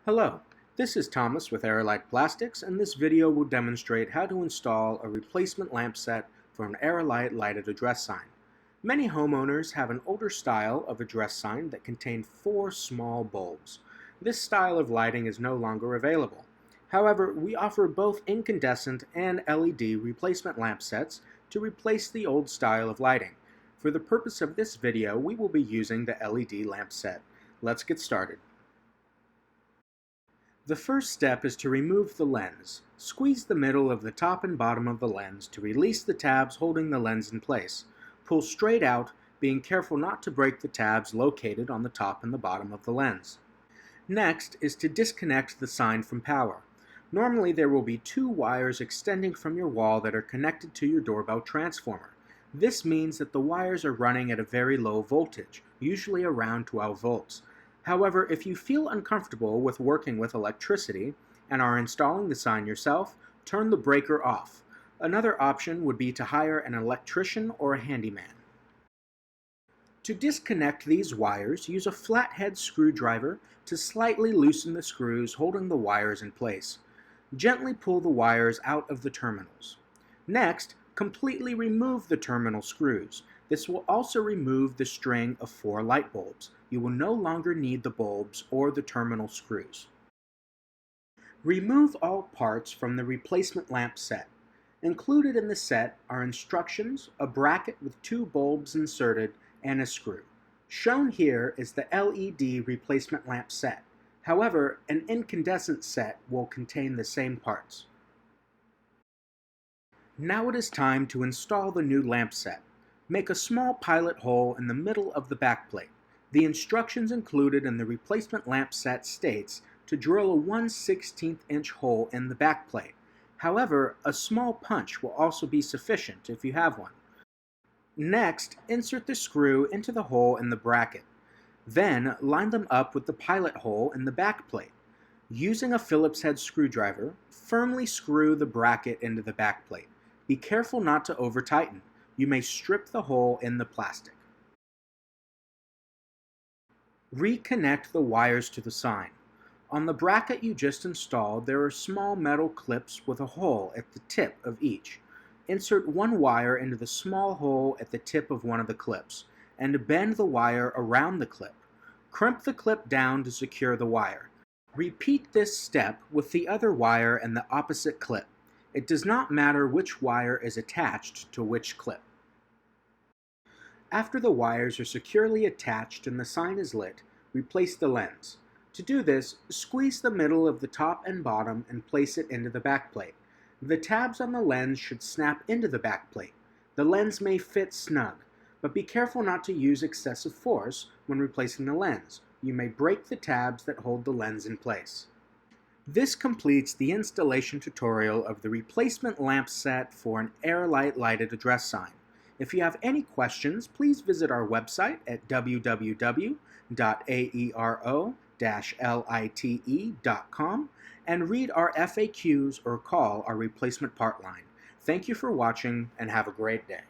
Hello, this is Thomas with Aero-Lite Plastics, and this video will demonstrate how to install a replacement lamp set for an Aero-Lite lighted address sign. Many homeowners have an older style of address sign that contained 4 small bulbs. This style of lighting is no longer available. However, we offer both incandescent and LED replacement lamp sets to replace the old style of lighting. For the purpose of this video, we will be using the LED lamp set. Let's get started. The first step is to remove the lens. Squeeze the middle of the top and bottom of the lens to release the tabs holding the lens in place. Pull straight out, being careful not to break the tabs located on the top and the bottom of the lens. Next is to disconnect the sign from power. Normally there will be 2 wires extending from your wall that are connected to your doorbell transformer. This means that the wires are running at a very low voltage, usually around 12 volts. However, if you feel uncomfortable with working with electricity and are installing the sign yourself, turn the breaker off. Another option would be to hire an electrician or a handyman. To disconnect these wires, use a flathead screwdriver to slightly loosen the screws holding the wires in place. Gently pull the wires out of the terminals. Next, completely remove the terminal screws. This will also remove the string of 4 light bulbs. You will no longer need the bulbs or the terminal screws. Remove all parts from the replacement lamp set. Included in the set are instructions, a bracket with 2 bulbs inserted, and a screw. Shown here is the LED replacement lamp set. However, an incandescent set will contain the same parts. Now it is time to install the new lamp set. Make a small pilot hole in the middle of the backplate. The instructions included in the replacement lamp set states to drill a 1/16 inch hole in the backplate. However, a small punch will also be sufficient if you have one. Next, insert the screw into the hole in the bracket. Then, line them up with the pilot hole in the backplate. Using a Phillips head screwdriver, firmly screw the bracket into the backplate. Be careful not to over-tighten. You may strip the hole in the plastic. Reconnect the wires to the sign. On the bracket you just installed, there are small metal clips with a hole at the tip of each. Insert one wire into the small hole at the tip of one of the clips, and bend the wire around the clip. Crimp the clip down to secure the wire. Repeat this step with the other wire and the opposite clip. It does not matter which wire is attached to which clip. After the wires are securely attached and the sign is lit, replace the lens. To do this, squeeze the middle of the top and bottom and place it into the backplate. The tabs on the lens should snap into the backplate. The lens may fit snug, but be careful not to use excessive force when replacing the lens. You may break the tabs that hold the lens in place. This completes the installation tutorial of the replacement lamp set for an Aero-Lite lighted address sign. If you have any questions, please visit our website at www.aero-lite.com and read our FAQs or call our replacement part line. Thank you for watching and have a great day.